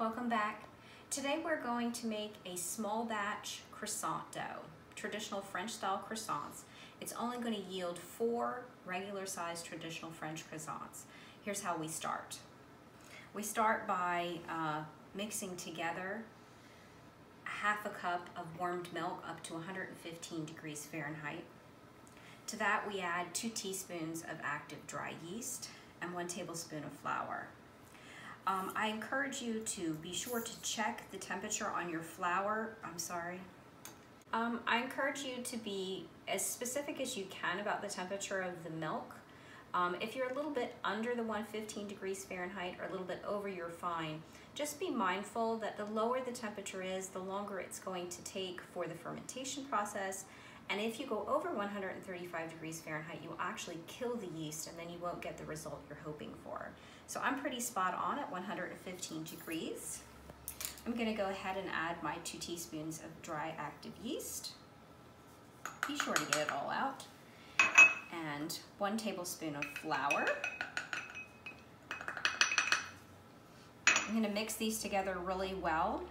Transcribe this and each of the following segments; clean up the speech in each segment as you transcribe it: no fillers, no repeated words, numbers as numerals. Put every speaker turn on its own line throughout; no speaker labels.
Welcome back. Today we're going to make a small batch croissant dough, traditional French style croissants. It's only going to yield 4 regular sized traditional French croissants. Here's how we start. We start by mixing together ½ cup of warmed milk up to 115 degrees Fahrenheit. To that we add 2 teaspoons of active dry yeast and 1 tablespoon of flour. I encourage you to be sure to check the temperature on your flour. I encourage you to be as specific as you can about the temperature of the milk. If you're a little bit under the 115 degrees Fahrenheit or a little bit over, you're fine. Just be mindful that the lower the temperature is, the longer it's going to take for the fermentation process. And if you go over 135 degrees Fahrenheit, you'll actually kill the yeast and then you won't get the result you're hoping for. So I'm pretty spot on at 115 degrees. I'm gonna go ahead and add my 2 teaspoons of dry active yeast. Be sure to get it all out. And 1 tablespoon of flour. I'm gonna mix these together really well.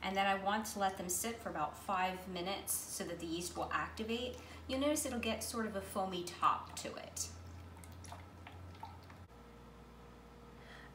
And then I want to let them sit for about 5 minutes so that the yeast will activate. You'll notice it'll get sort of a foamy top to it.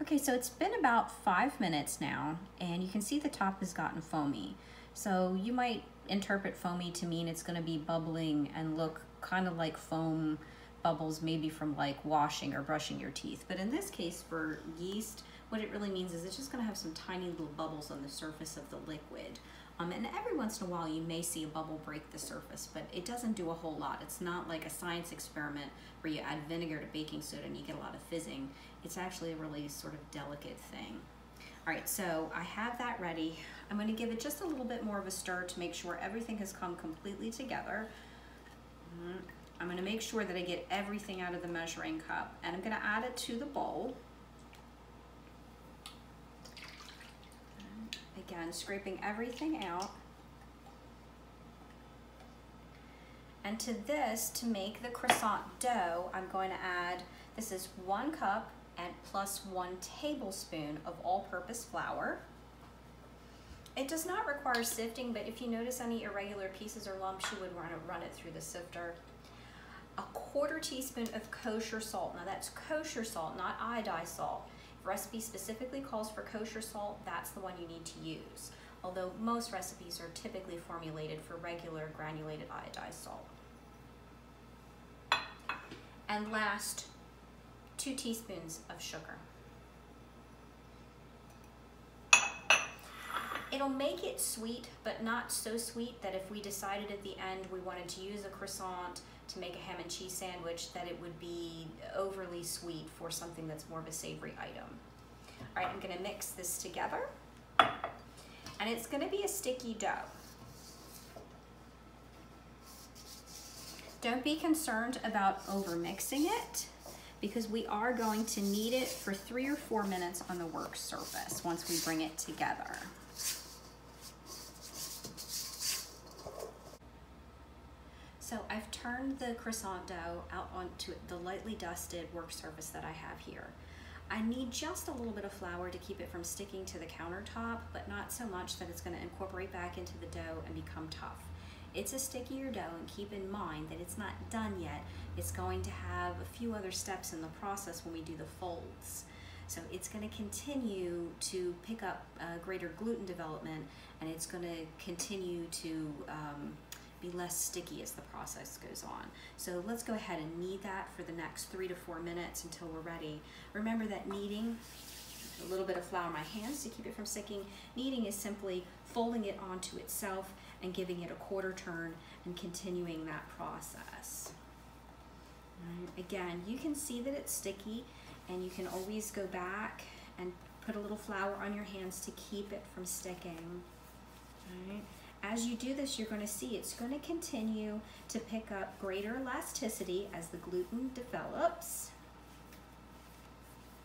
Okay, so it's been about 5 minutes now, and you can see the top has gotten foamy. So you might interpret foamy to mean it's gonna be bubbling and look kind of like foam bubbles, maybe from like washing or brushing your teeth. But in this case, for yeast, what it really means is it's just gonna have some tiny little bubbles on the surface of the liquid. And every once in a while you may see a bubble break the surface, but it doesn't do a whole lot. It's not like a science experiment where you add vinegar to baking soda and you get a lot of fizzing. It's actually a really sort of delicate thing. All right, so I have that ready. I'm gonna give it just a little bit more of a stir to make sure everything has come completely together. I'm gonna make sure that I get everything out of the measuring cup, and I'm gonna add it to the bowl. Again, scraping everything out. And to this, to make the croissant dough, I'm going to add, this is 1 cup and plus 1 tablespoon of all-purpose flour. It does not require sifting, but if you notice any irregular pieces or lumps, you would run it through the sifter. 1/4 teaspoon of kosher salt. Now that's kosher salt, not iodized salt. If recipe specifically calls for kosher salt, that's the one you need to use. Although most recipes are typically formulated for regular granulated iodized salt. And last, 2 teaspoons of sugar. It'll make it sweet, but not so sweet that if we decided at the end we wanted to use a croissant to make a ham and cheese sandwich, that it would be overly sweet for something that's more of a savory item. All right, I'm gonna mix this together, and it's gonna be a sticky dough. Don't be concerned about over mixing it, because we are going to knead it for 3 or 4 minutes on the work surface once we bring it together. So I've turned the croissant dough out onto the lightly dusted work surface that I have here. I need just a little bit of flour to keep it from sticking to the countertop, but not so much that it's going to incorporate back into the dough and become tough. It's a stickier dough, and keep in mind that it's not done yet. It's going to have a few other steps in the process when we do the folds. So it's going to continue to pick up greater gluten development, and it's going to continue to be less sticky as the process goes on. So let's go ahead and knead that for the next 3 to 4 minutes until we're ready. Remember that kneading, a little bit of flour on my hands to keep it from sticking. Kneading is simply folding it onto itself and giving it a 1/4 turn and continuing that process. Again, you can see that it's sticky, and you can always go back and put a little flour on your hands to keep it from sticking. All right. As you do this, you're going to see it's going to continue to pick up greater elasticity as the gluten develops.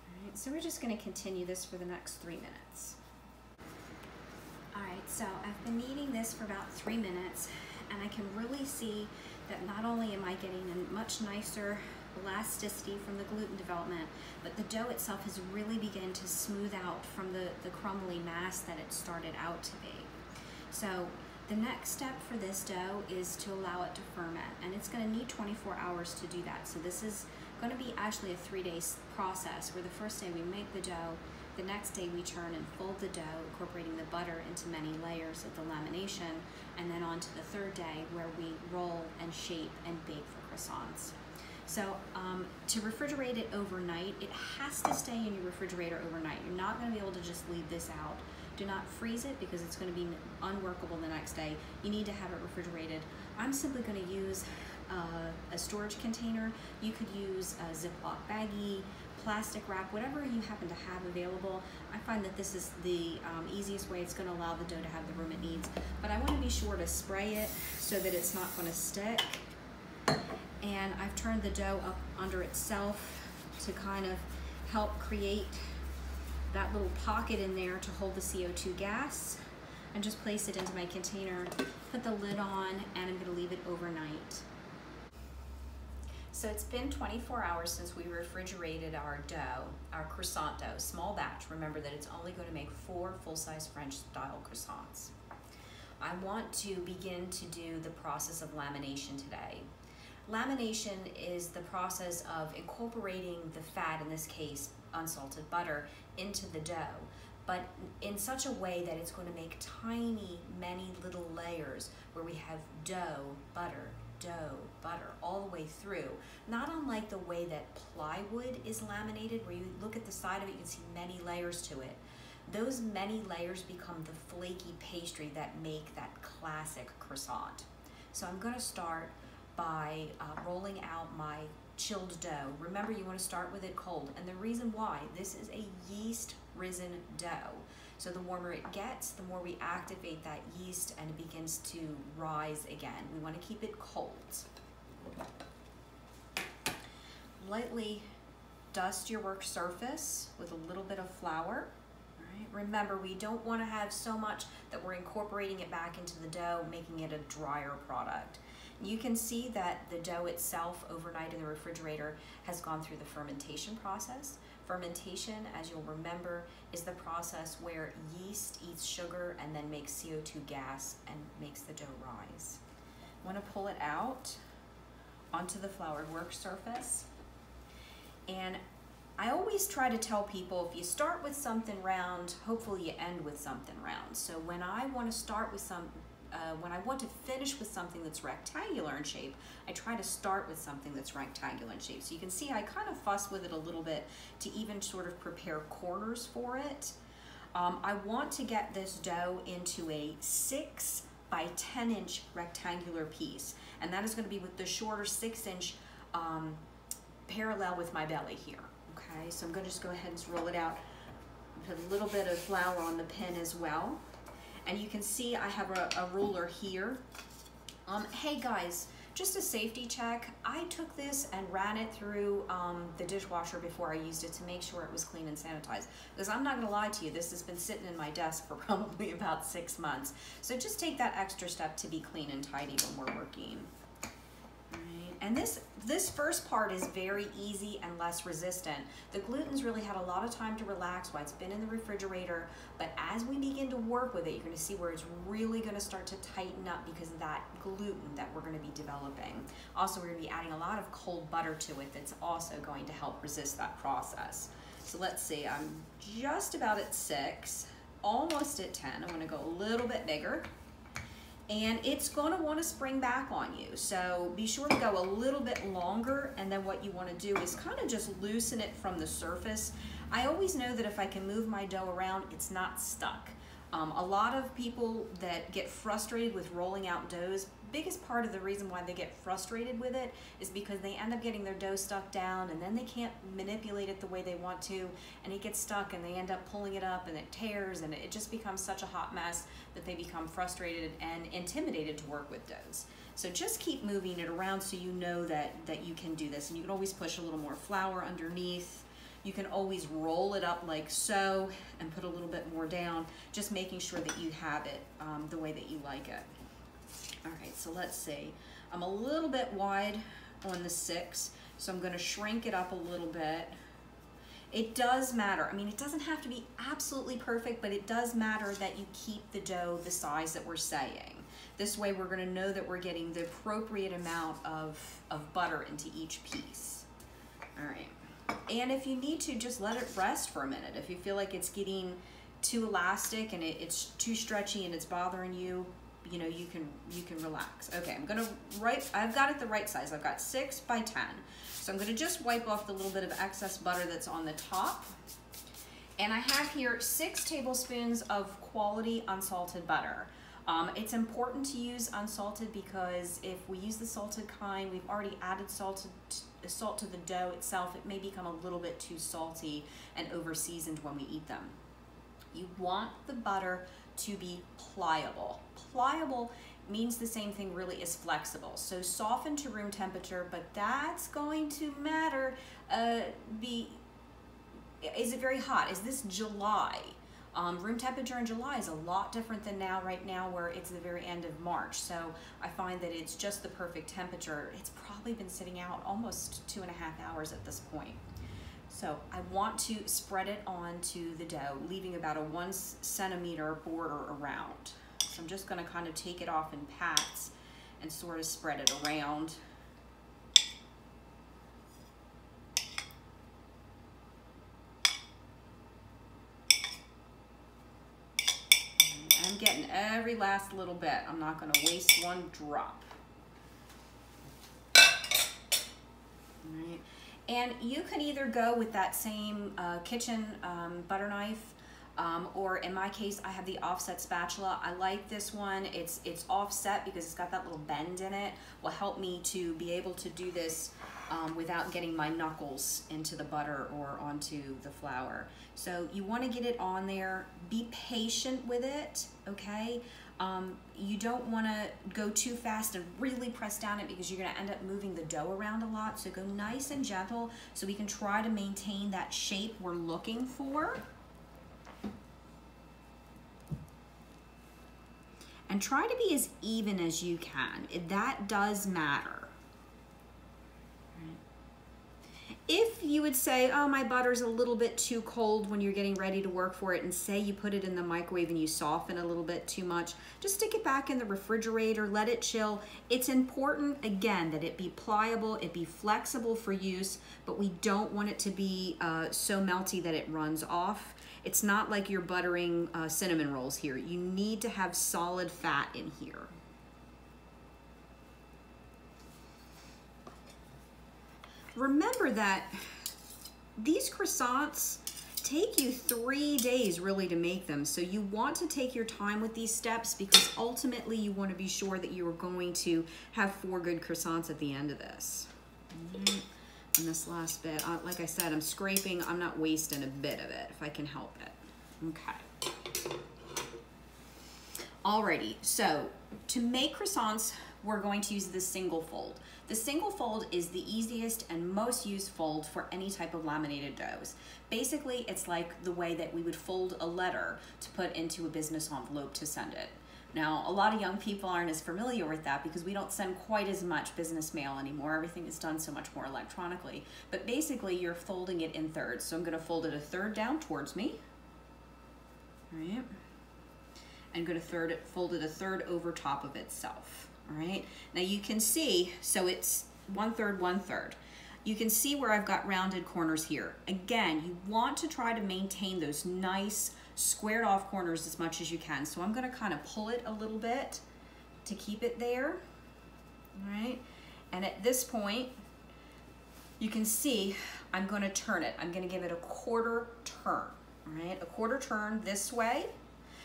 All right, so we're just going to continue this for the next 3 minutes. All right, so I've been kneading this for about 3 minutes, and I can really see that not only am I getting a much nicer elasticity from the gluten development, but the dough itself has really begun to smooth out from the crumbly mass that it started out to be. So the next step for this dough is to allow it to ferment, and it's going to need 24 hours to do that. So this is going to be actually a 3-day process, where the first day we make the dough, the next day we turn and fold the dough, incorporating the butter into many layers of the lamination, and then on to the third day where we roll and shape and bake for croissants. So to refrigerate it overnight, it has to stay in your refrigerator overnight. You're not going to be able to just leave this out. Do not freeze it because it's going to be unworkable the next day. You need to have it refrigerated. I'm simply going to use a storage container. You could use a Ziploc baggie, plastic wrap, whatever you happen to have available. I find that this is the easiest way. It's going to allow the dough to have the room it needs. But I want to be sure to spray it so that it's not going to stick. And I've turned the dough up under itself to kind of help create that little pocket in there to hold the CO2 gas, and just place it into my container, put the lid on, and I'm going to leave it overnight. So it's been 24 hours since we refrigerated our dough, our croissant dough, small batch. Remember that it's only going to make 4 full-size French-style croissants. I want to begin to do the process of lamination today. Lamination is the process of incorporating the fat, in this case unsalted butter, into the dough, but in such a way that it's going to make tiny, many little layers where we have dough, butter, all the way through. Not unlike the way that plywood is laminated, where you look at the side of it, you can see many layers to it. Those many layers become the flaky pastry that make that classic croissant. So I'm going to start by rolling out my chilled dough. Remember, you want to start with it cold, and the reason why, this is a yeast risen dough. So the warmer it gets, the more we activate that yeast and it begins to rise again. We want to keep it cold. Lightly dust your work surface with a little bit of flour. Remember, we don't want to have so much that we're incorporating it back into the dough, making it a drier product. You can see that the dough itself overnight in the refrigerator has gone through the fermentation process. Fermentation, as you'll remember, is the process where yeast eats sugar and then makes CO2 gas and makes the dough rise. I want to pull it out onto the floured work surface. And I always try to tell people, if you start with something round, hopefully you end with something round. So when I want to start with when I want to finish with something that's rectangular in shape, I try to start with something that's rectangular in shape. So you can see I kind of fuss with it a little bit to even sort of prepare corners for it. I want to get this dough into a 6 by 10 inch rectangular piece, and that is going to be with the shorter 6-inch parallel with my belly here. Okay, so I'm going to just go ahead and roll it out. Put a little bit of flour on the pin as well. And you can see I have a ruler here. Hey guys, just a safety check. I took this and ran it through the dishwasher before I used it to make sure it was clean and sanitized. Because I'm not gonna lie to you, this has been sitting in my desk for probably about 6 months. So just take that extra step to be clean and tidy when we're working. And this first part is very easy and less resistant. The gluten's really had a lot of time to relax while it's been in the refrigerator, but as we begin to work with it, you're gonna see where it's really gonna start to tighten up because of that gluten that we're gonna be developing. Also, we're gonna be adding a lot of cold butter to it that's also going to help resist that process. So let's see, I'm just about at 6, almost at 10. I'm gonna go a little bit bigger. And it's going to want to spring back on you. So be sure to go a little bit longer, and then what you want to do is kind of just loosen it from the surface. I always know that if I can move my dough around, it's not stuck. A lot of people that get frustrated with rolling out doughs, biggest part of the reason why they get frustrated with it is because they end up getting their dough stuck down, and then they can't manipulate it the way they want to, and it gets stuck, and they end up pulling it up and it tears, and it just becomes such a hot mess that they become frustrated and intimidated to work with doughs. So just keep moving it around so you know that you can do this, and you can always push a little more flour underneath. You can always roll it up like so and put a little bit more down, just making sure that you have it the way that you like it. All right, so let's see. I'm a little bit wide on the 6. So I'm gonna shrink it up a little bit. It does matter. I mean, it doesn't have to be absolutely perfect, but it does matter that you keep the dough the size that we're saying. This way we're gonna know that we're getting the appropriate amount of butter into each piece. All right. And if you need to, just let it rest for a minute. If you feel like it's getting too elastic and it's too stretchy and it's bothering you, you know, you can relax. Okay, I've got it the right size. I've got 6 by 10. So I'm gonna just wipe off the little bit of excess butter that's on the top. And I have here 6 tablespoons of quality unsalted butter. It's important to use unsalted because if we use the salted kind, we've already added salt to the dough itself. It may become a little bit too salty and over-seasoned when we eat them. You want the butter to be pliable. Pliable means the same thing really as flexible. So soften to room temperature, but that's going to matter. Is it very hot? Is this July? Room temperature in July is a lot different than right now where it's the very end of March. So I find that it's just the perfect temperature. It's probably been sitting out almost 2.5 hours at this point. So I want to spread it onto the dough, leaving about a 1 centimeter border around. So I'm just gonna kind of take it off in pats and sort of spread it around. I'm getting every last little bit. I'm not gonna waste one drop. All right. And you can either go with that same kitchen butter knife, or in my case, I have the offset spatula. I like this one. It's offset because it's got that little bend in it. Will help me to be able to do this without getting my knuckles into the butter or onto the flour. So you want to get it on there. Be patient with it, okay? You don't want to go too fast and really press down it because you're going to end up moving the dough around a lot. So go nice and gentle so we can try to maintain that shape we're looking for. And try to be as even as you can. That does matter. If you would say, oh, my butter's a little bit too cold when you're getting ready to work for it, and say you put it in the microwave and you soften a little bit too much, just stick it back in the refrigerator, let it chill. It's important, again, that it be pliable, it be flexible for use, but we don't want it to be so melty that it runs off. It's not like you're buttering cinnamon rolls here. You need to have solid fat in here. Remember that these croissants take you 3 days really to make them. So you want to take your time with these steps because ultimately you want to be sure that you are going to have 4 good croissants at the end of this. And this last bit, like I said, I'm scraping. I'm not wasting a bit of it if I can help it. Okay. Alrighty, so to make croissants, we're going to use the single fold. The single fold is the easiest and most used fold for any type of laminated doughs. Basically, it's like the way that we would fold a letter to put into a business envelope to send it. Now, a lot of young people aren't as familiar with that because we don't send quite as much business mail anymore. Everything is done so much more electronically. But basically, you're folding it in thirds. So I'm gonna fold it a third down towards me. All right. I'm gonna fold it a third over top of itself. All right, now you can see, so it's 1/3, 1/3. You can see where I've got rounded corners here. Again, you want to try to maintain those nice squared off corners as much as you can. So I'm gonna kind of pull it a little bit to keep it there, all right? And at this point, you can see I'm gonna turn it. I'm gonna give it a 1/4 turn, all right? A 1/4 turn this way.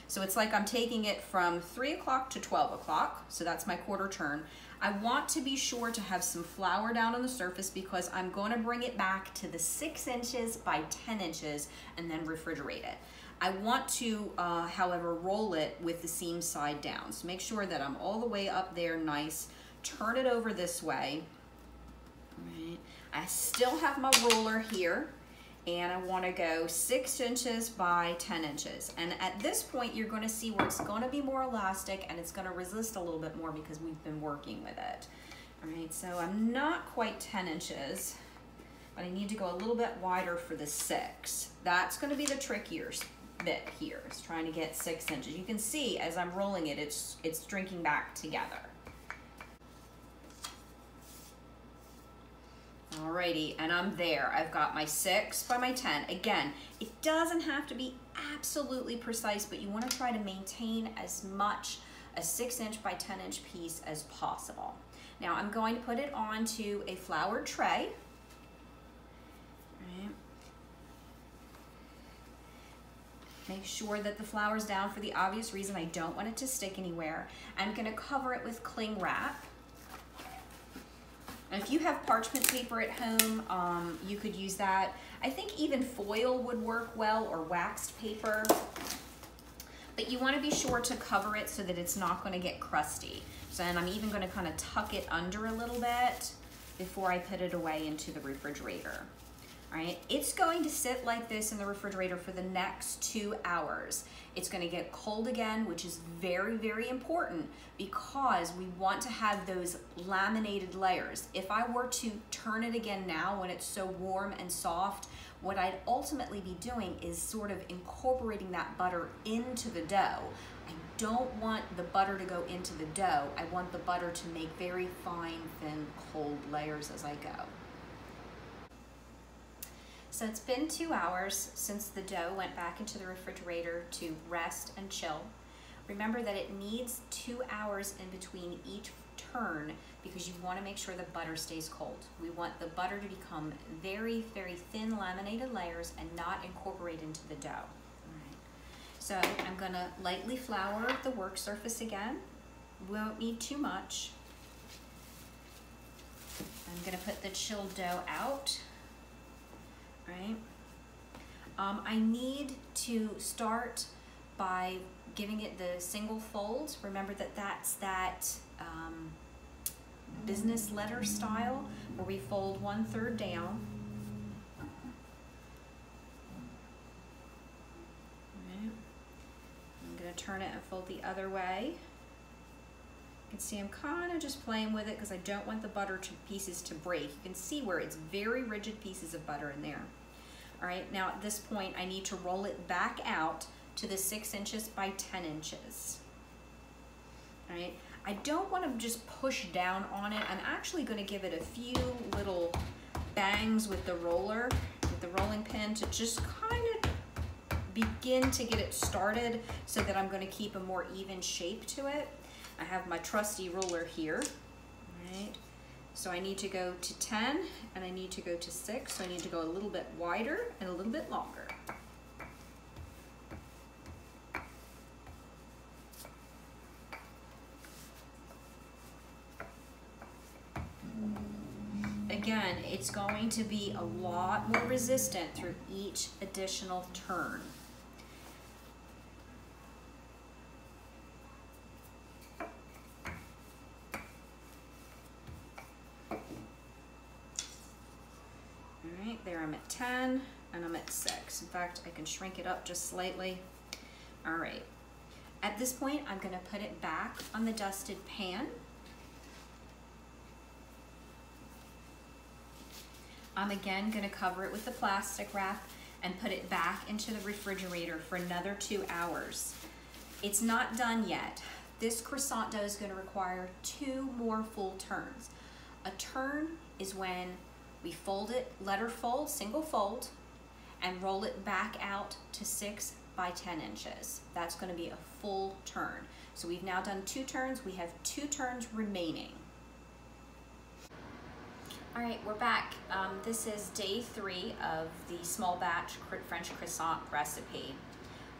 So it's like I'm taking it from 3 o'clock to 12 o'clock. So that's my 1/4 turn. I want to be sure to have some flour down on the surface because I'm going to bring it back to the 6 inches by 10 inches and then refrigerate it. I want to, however, roll it with the seam side down. So make sure that I'm all the way up there nice. Turn it over this way. All right. I still have my roller here. And I want to go 6 inches by 10 inches. And at this point, you're going to see where it's going to be more elastic and it's going to resist a little bit more because we've been working with it. All right, so I'm not quite 10 inches, but I need to go a little bit wider for the 6. That's gonna be the trickier bit here, is trying to get 6 inches. You can see as I'm rolling it, it's drinking back together. Alrighty, and I'm there. I've got my 6 by my 10. Again, it doesn't have to be absolutely precise, but you want to try to maintain as much a 6-inch by 10-inch piece as possible. Now I'm going to put it onto a floured tray. Right. Make sure that the flour's down for the obvious reason I don't want it to stick anywhere. I'm going to cover it with cling wrap. And if you have parchment paper at home, you could use that. I think even foil would work well, or waxed paper. But you want to be sure to cover it so that it's not going to get crusty. So then I'm even going to kind of tuck it under a little bit before I put it away into the refrigerator. All right, it's going to sit like this in the refrigerator for the next 2 hours. It's going to get cold again, which is very, very important because we want to have those laminated layers. If I were to turn it again now when it's so warm and soft, what I'd ultimately be doing is sort of incorporating that butter into the dough. I don't want the butter to go into the dough. I want the butter to make very fine, thin, cold layers as I go. So it's been 2 hours since the dough went back into the refrigerator to rest and chill. Remember that it needs 2 hours in between each turn because you want to make sure the butter stays cold. We want the butter to become very, very thin laminated layers and not incorporate into the dough. All right. So I'm going to lightly flour the work surface again. We won't need too much. I'm going to put the chilled dough out. Right. I need to start by giving it the single folds. Remember that that's that business letter style where we fold 1/3 down. Right. I'm going to turn it and fold the other way. You can see I'm kind of just playing with it because I don't want the butter pieces to break. You can see where it's very rigid pieces of butter in there. All right, now at this point, I need to roll it back out to the 6 inches by 10 inches. All right, I don't want to just push down on it. I'm actually going to give it a few little bangs with the roller, with the rolling pin to just kind of begin to get it started so that I'm going to keep a more even shape to it. I have my trusty ruler here, all right? So I need to go to 10 and I need to go to 6, so I need to go a little bit wider and a little bit longer. Again, it's going to be a lot more resistant through each additional turn. There I'm at 10 and I'm at 6. In fact, I can shrink it up just slightly. All right. At this point, I'm going to put it back on the dusted pan. I'm again going to cover it with the plastic wrap and put it back into the refrigerator for another 2 hours. It's not done yet. This croissant dough is going to require 2 more full turns. A turn is when we fold it, letter fold, single fold, and roll it back out to 6 by 10 inches. That's going to be a full turn. So we've now done 2 turns. We have 2 turns remaining. All right, we're back. This is day 3 of the small batch French croissant recipe.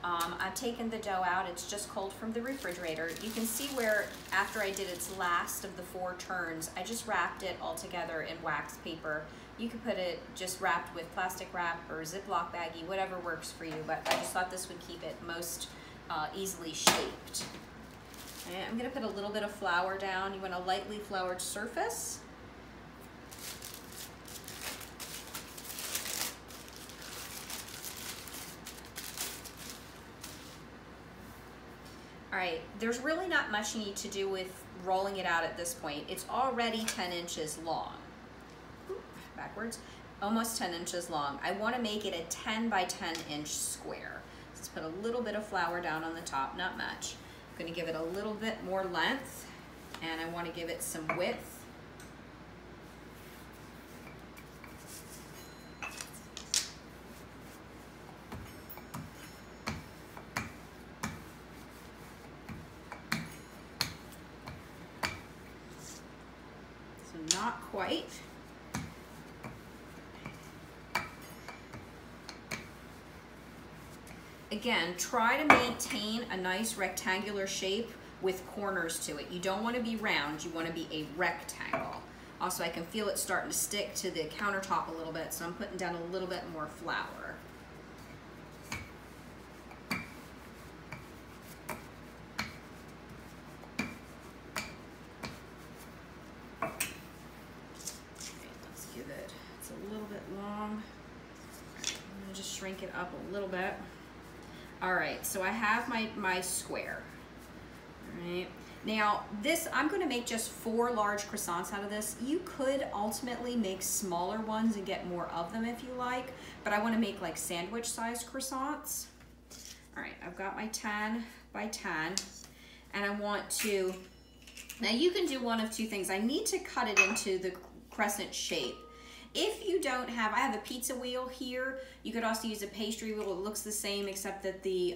I've taken the dough out. It's just cold from the refrigerator. You can see where after I did its last of the 4 turns, I just wrapped it all together in wax paper. You could put it just wrapped with plastic wrap or Ziploc baggie, whatever works for you, but I just thought this would keep it most easily shaped. And I'm gonna put a little bit of flour down. You want a lightly floured surface. All right, there's really not much you need to do with rolling it out at this point. It's already 10 inches long. Backwards, almost 10 inches long. I want to make it a 10 by 10 inch square. Let's put a little bit of flour down on the top, not much. I'm going to give it a little bit more length, and I want to give it some width. So not quite. Again, try to maintain a nice rectangular shape with corners to it. You don't want to be round, you want to be a rectangle. Also, I can feel it starting to stick to the countertop a little bit, so I'm putting down a little bit more flour. Let's give it, it's a little bit long. I'm gonna just shrink it up a little bit. All right, so I have my square. All right, now this, I'm gonna make just 4 large croissants out of this. You could ultimately make smaller ones and get more of them if you like, but I wanna make like sandwich sized croissants. All right, I've got my 10 by 10, and I want to, now you can do one of 2 things. I need to cut it into the crescent shape. If you don't have, I have a pizza wheel here. You could also use a pastry wheel. It looks the same except that the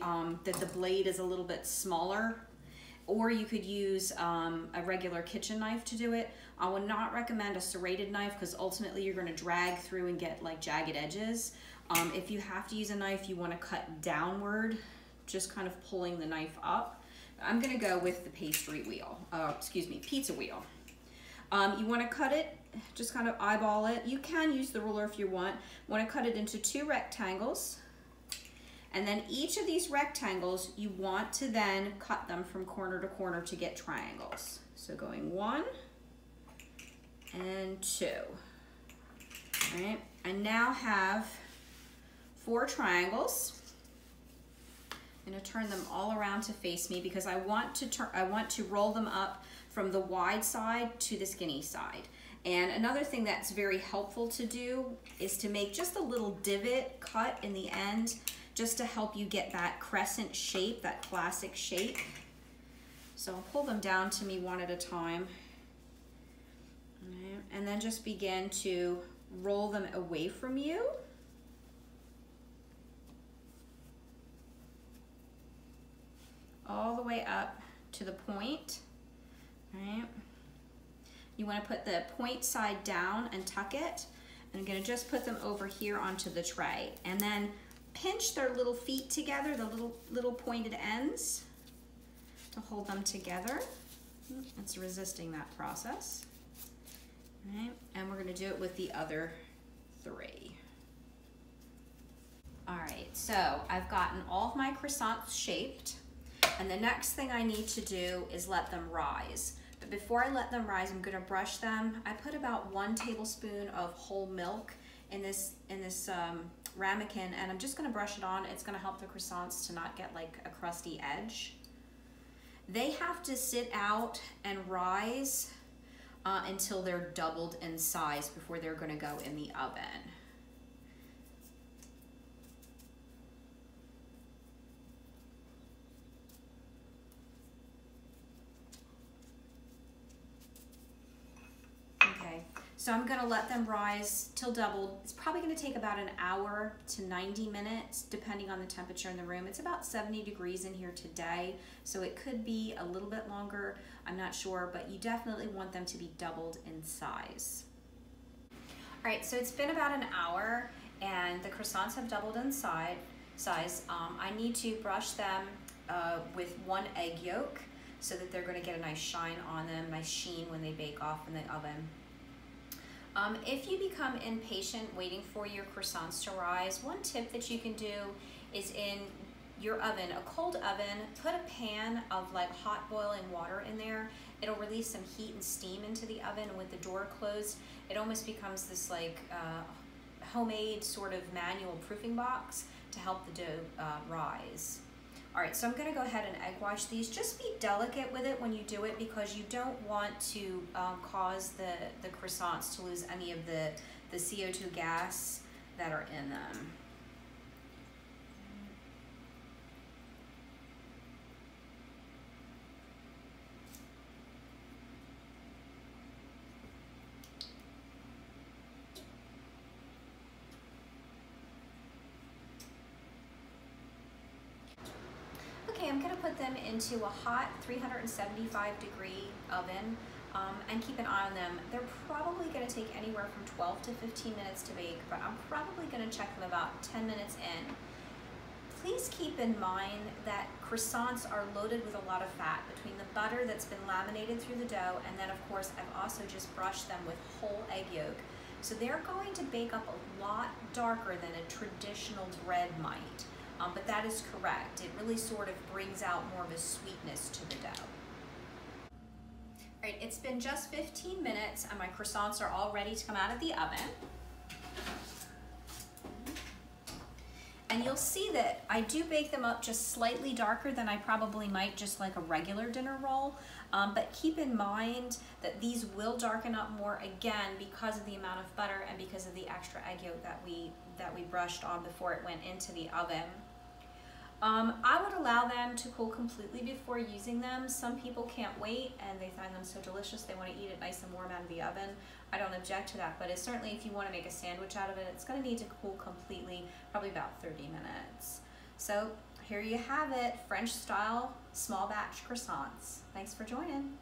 blade is a little bit smaller. Or you could use a regular kitchen knife to do it. I would not recommend a serrated knife because ultimately you're going to drag through and get like jagged edges. If you have to use a knife, you want to cut downward, just kind of pulling the knife up. I'm going to go with the pastry wheel, pizza wheel. You want to cut it, just kind of eyeball it. You can use the ruler if you want. You want to cut it into 2 rectangles. And then each of these rectangles, you want to then cut them from corner to corner to get triangles. So going 1 and 2. All right, I now have 4 triangles. I'm going to turn them all around to face me because I want to roll them up from the wide side to the skinny side. And another thing that's very helpful to do is to make just a little divot cut in the end just to help you get that crescent shape, that classic shape. So I'll pull them down to me one at a time. And then just begin to roll them away from you. All the way up to the point. Right. You want to put the point side down and tuck it. And I'm going to just put them over here onto the tray. And then pinch their little feet together, the little pointed ends, to hold them together. It's resisting that process. Right. And we're going to do it with the other 3. All right, so I've gotten all of my croissants shaped. And the next thing I need to do is let them rise. But before I let them rise, I'm gonna brush them. I put about 1 tablespoon of whole milk in this ramekin, and I'm just gonna brush it on. It's gonna help the croissants to not get like a crusty edge. They have to sit out and rise until they're doubled in size before they're gonna go in the oven. So I'm gonna let them rise till doubled. It's probably gonna take about an hour to 90 minutes, depending on the temperature in the room. It's about 70 degrees in here today, so it could be a little bit longer, I'm not sure, but you definitely want them to be doubled in size. All right, so it's been about an hour, and the croissants have doubled in size. I need to brush them with 1 egg yolk so that they're gonna get a nice shine on them, nice sheen when they bake off in the oven. If you become impatient waiting for your croissants to rise, one tip that you can do is in your oven, a cold oven, put a pan of like hot boiling water in there. It'll release some heat and steam into the oven, and with the door closed, it almost becomes this like homemade sort of manual proofing box to help the dough rise. All right, so I'm gonna go ahead and egg wash these. Just be delicate with it when you do it because you don't want to cause the croissants to lose any of the CO2 gas that are in them. Okay, I'm gonna put them into a hot 375-degree oven and keep an eye on them. They're probably gonna take anywhere from 12 to 15 minutes to bake, but I'm probably gonna check them about 10 minutes in. Please keep in mind that croissants are loaded with a lot of fat between the butter that's been laminated through the dough, and then of course I've also just brushed them with whole egg yolk. So they're going to bake up a lot darker than a traditional bread might. But that is correct. It really sort of brings out more of a sweetness to the dough. All right, it's been just 15 minutes and my croissants are all ready to come out of the oven. And you'll see that I do bake them up just slightly darker than I probably might just like a regular dinner roll. But keep in mind that these will darken up more again because of the amount of butter and because of the extra egg yolk that we brushed on before it went into the oven. I would allow them to cool completely before using them. Some people can't wait and they find them so delicious they want to eat it nice and warm out of the oven. I don't object to that, but it's certainly if you want to make a sandwich out of it, it's going to need to cool completely, probably about 30 minutes. So here you have it, French style small batch croissants. Thanks for joining.